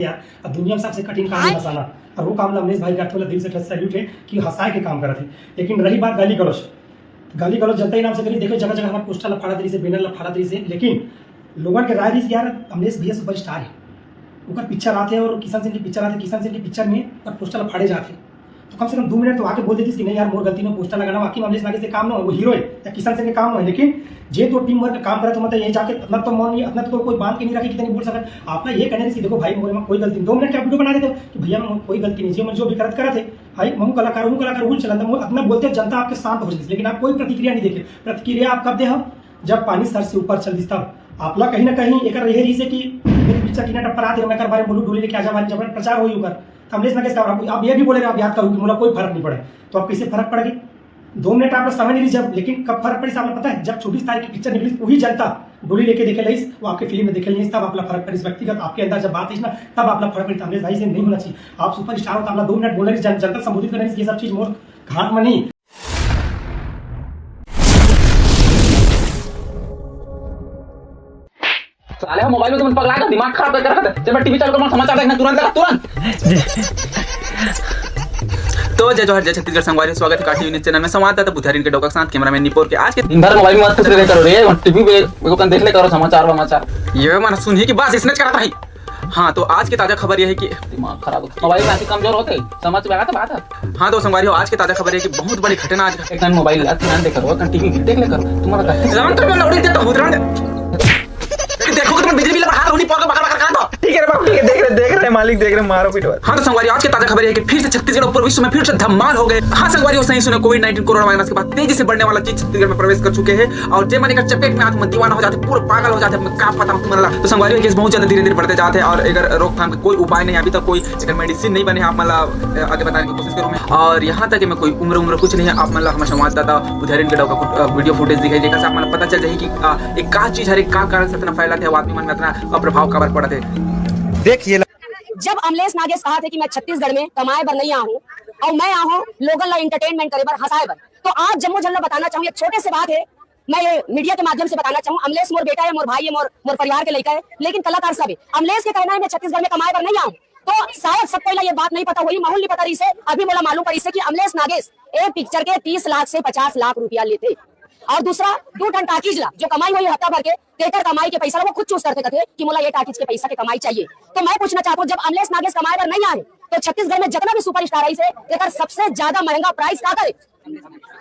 यार अब दुनिया में सबसे कठिन काम है हंसाना, और वो काम अमलेश भाई का थोड़ा दिल से सैल्यूट है कि हंसाए के काम कर रहे थे। लेकिन रही बात गाली गलौज जनता ही नाम से करी, देखो जगह जगह हमारा पोस्टर फाड़ा तरी से, बैनर फाड़ा तरी से, लेकिन लोगों के राय यार अमलेश भैया सुपरस्टार है, ऊपर पिक्चर आते हैं और किसान सिंह की पिक्चर आते, किसान सिंह की पिक्चर में और पोस्टर फाड़े जाते, तो कम से कम 2 मिनट तो आके बोल देती कि नहीं यार मोर गलती में पोस्टर लगाना, बाकी अमलेश नागे से काम ना हो, वो हीरो है या किसान सिंह के काम है। लेकिन जे तो टीम वर्क काम करे तो मतलब ये जाके अपना तो मन नहीं, अपना तो कोई बांध के नहीं रखे कि नहीं बोल सकता। आपने ये कहने से देखो भाई मोरे में कोई गलती, 2 मिनट का वीडियो बना देते हो कि भैया कोई गलती नहीं, जो भी गलत करे थे भाई मैं कलाकार हूँ चला अपना बोलते जनता आपके शांत हो जाती, लेकिन आप कोई प्रतिक्रिया नहीं देखे। प्रतिक्रिया आप कब दे हो जब पानी सर से ऊपर चल दिस तब आपला कहीं ना कहीं एक रही से कि मेरी पिक्चर की टप्पर आती है, मैं कर बारे बोलूँ डोली लेके आजा जब प्रचार होगी ऊपर अमलेश नागे का आप ये भी बोले आप याद करो कि मुझे कोई फर्क नहीं पड़े, तो आप कैसे फर्क पड़ेगी? 2 मिनट आपको समय नहीं दी जब, लेकिन कब फर्क पड़ी आपको पता है? जब 24 तारीख की पिक्चर निकली वही जनता डोली लेके देखे ली, वो आपके फिल्म में देखे नहीं, तब आपला फर्क पड़ी, व्यक्तिगत आपके अंदर जब बात है ना तब आपला फर्क पड़ी। अमलेश भाई से नहीं होना चाहिए, आप सुपर स्टार हो तो आपला 2 मिनट बोलने जनता संबोधित करने ये सब चीज मोर घाट में नहीं। साले मोबाइल में तो पगला कर दिमाग खराब कर रखा है। जब मैं टीवी चालू करूँ समाचार देखना तुरंत तो जय जोहर, जय छत्तीसगढ़ संगवारी, स्वागत है काठी न्यूज़ चैनल में। संवाददाता बुधारीन के डोका के साथ कैमरामैन निपोर के। आज के दिन भर मोबाइल में मत खुश करो रे, टीवी पे कौन देख ले करो समाचार ये माना सुनिए कि बस इसने करा भाई। हाँ तो आज की ताजा खबर यह है कि दिमाग खराब मोबाइल में कमजोर होते समझ में आता बात है। हाँ तो संगवारी हो, आज की ताजा खबर है कि बहुत बड़ी घटना आज एक मोबाइल ध्यान देकर टीवी देख ले करो तुम्हारा देखो तुम बिजली बिल बाहर होनी पड़ेगा बकर कर दो। ठीक है बाबू, ठीक है देख रहे मालिक देख रहे मारो पीटो। हाँ तो संगवारी आज की ताजा खबर है कि फिर से छत्तीसगढ़ ऊपर विश्व में फिर से धमाल हो गए। हाँ संगवारी हो, सही सुने, कोविड-19 कोरोना वायरस के बाद तेजी से बढ़ने वाला चीज छत्तीसगढ़ में प्रवेश कर चुके हैं और जे माने का चपेट में आदमी दीवाना हो जाते, पूरे पागल हो जाते, क्या पता तुम्हारा। तो संगवारी हो केस बहुत ज्यादा धीरे-धीरे बढ़ते जाते हैं और अगर रोकथाम का कोई उपाय नहीं, अभी तक कोई अगर मेडिसिन नहीं बने, आप मतलब आगे बताने की कोशिश करूँ मैं। और यहाँ तक मैं कोई उम्र कुछ नहीं है, आप मतलब हमारे संवाददाता बुधारीन के डोका वीडियो फुटेज दिखाई देगा, आप मतलब पता चल जाए कि एक का चीज हर एक का कारण से इतना फैला है, आदमी मन में इतना अप्रभाव खबर पड़ा थे। देखिए जब अमलेश नागे कहा थे कि मैं छत्तीसगढ़ में कमाए बर नहीं आऊं और मैं आऊं लोगल ला एंटरटेनमेंट करे बर, हंसाए बर, तो आज जम्मू जल्ला बताना चाहूँ, एक छोटे से बात है, मैं ये मीडिया के माध्यम से बताना चाहूँ। अमलेश मोर बेटा है, मोर भाई है, मोर परिवार के लड़का है, लेकिन कलाकार सब है। अमलेश के कहना है मैं छत्तीसगढ़ में कमाए बर नहीं आऊं, तो शायद सबको ये बात नहीं पता हुई, माहौल नहीं पता रही से, अभी मोला मालूम पड़ी से कि अमलेश नागेश एक पिक्चर के 30 लाख से 50 लाख रुपया लेते, और दूसरा 2 टन टाकीज ला जो कमाई हुई हफ्ता भर के थिएटर कमाई के पैसा वो खुद चूज करते थे कि मोला ये टाकीज के पैसा के कमाई चाहिए। तो मैं पूछना चाहता हूँ, जब अमलेश नागेश कमाए पर नहीं आए तो छत्तीसगढ़ में जितना भी सुपरस्टार आई से एक सबसे ज्यादा महंगा प्राइस का करे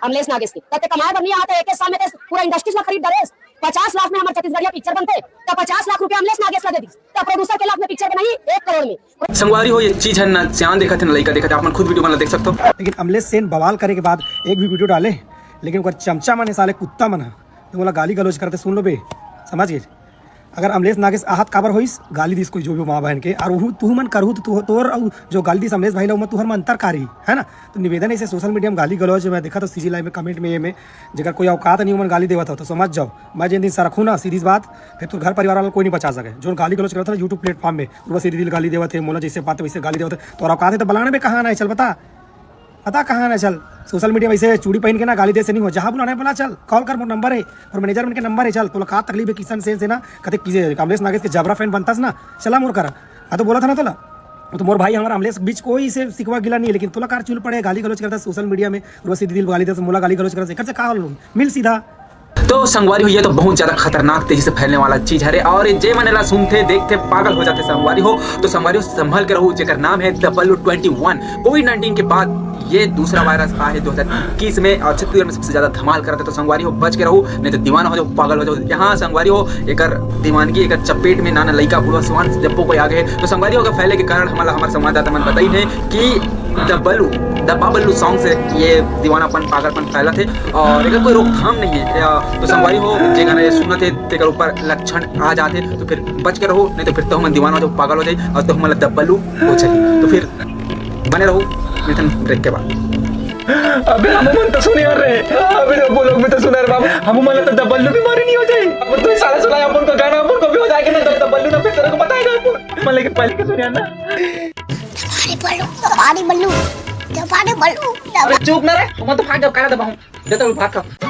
अमलेश नागेश के, तब कमाए पर नहीं आते, एक साल में पूरा इंडस्ट्री में खरीद डरे। 50 लाख में हमारे छत्तीसगढ़िया पिक्चर बनते तो 50 लाख रुपया अमलेश नागेश लगे, तो प्रोड्यूसर के लाख में पिक्चर बनाई 1 करोड़ में। संगवारी हो, ये चीज है ना, सियान देखा थे ना लड़का देखा थे, आप खुद वीडियो बना देख सकते हो। लेकिन अमलेश सेन बवाल करे के बाद एक भी वीडियो डाले, लेकिन चमचा मने साले कुत्ता मना तो बोला गाली गलौज करते, सुन लो बे, समझ गए? अगर अमलेश नागेश आहत काबर होइस गाली दिस कोई जो भी माँ बहन के, और वह तू मन करहु तो तोर जो गाली दिस अमलेश भाई ला तुहर में अंतर कारी है ना। तो निवेदन ऐसे सोशल मीडिया में गाली गलौज मैं देखा तो सीजी लाइव में कमेंट में ये में जगह कोई औकात नहीं मन गाली देवा था तो समझ जाओ मैं जिन दिन सरखूँ ना सीधी बात, फिर तो घर परिवार वाला कोई नहीं बचा सके। जो गाली गलौज करता था यूट्यूब प्लेटफॉर्म में वो सीधी दिल गाली देवा थे, मोला जैसे बात वैसे गाली देवा थे, तो औकात है तो बुलाने में कहाँ ना चल पता कहाँ ना चल। सोशल मीडिया वैसे चूड़ी पहन के ना गाली दे से नहीं हो, जहाँ बुलाना है बोला चल कॉल कर, मोर नंबर है और मैनेजर के नंबर है, चल तो का तकलीफ है किसान से ना कहते अमलेश नागेश के जबरा फैन बनता ना, चला मोर करा। हाँ तो बोला था ना तोला, तो मोर भाई हमारा अमलेश बीच कोई से सिकवा गिला नहीं है, लेकिन तोला कार चुल पड़े गाली गलौज करता सोशल मीडिया में, वो सीधी दिल गाली देता, मोला गाली गलौज करता से कहा मिल सीधा। तो संगवारी हो, ये तो बहुत ज्यादा खतरनाक तेजी से फैलने वाला चीज है और जे मनेला सुनते देखते पागल हो जाते संगवारी हो। तो संगवारी हो संभल के रहो, जेकर नाम है W21। कोविड-19 के बाद ये दूसरा वायरस आया है 2021 में और छत्तीसगढ़ में सबसे ज्यादा धमाल करते। तो संगवारी हो बच के रहो, नहीं तो दीवाना हो जाओ, पागल हो जाओ। यहाँ संगवारी हो एक दीवानगी एक चपेट में नाना लइका बुढ़वा सिवान जब्बो को आगे है। तो संगवारी हो फैले के कारण हमारे संवाददाता मन बताई है कि द बाबल्लू सॉन्ग से ये दीवानापन पागलपन फैला थे और अगर कोई रोकथाम नहीं है तो संगवारी हो जे गाना ये सुनते तेकर ऊपर लक्षण आ जाते तो फिर बच के रहो, नहीं तो फिर तो हम दीवाना हो जाओ, पागल हो जाए और तो हम दब्बल्लू हो चली। तो फिर बने रहो मिथन ब्रेक के बाद। अबे हम मन तो सुने रे, अबे वो लोग में तो सुना रे बाबू, हम मन तो दब्बल्लू बीमारी नहीं हो जाए, अब तो साला सुनाया अपन को गाना अपन को भी हो जाएगा ना दब्बल्लू ना, फिर तेरे को बताएगा अपन मन लेके पहले के सुनिया ना बल्लू अरे चुप ना रे, मैं तो भाग जाओ, काला दबाऊं देता हूं भाग का।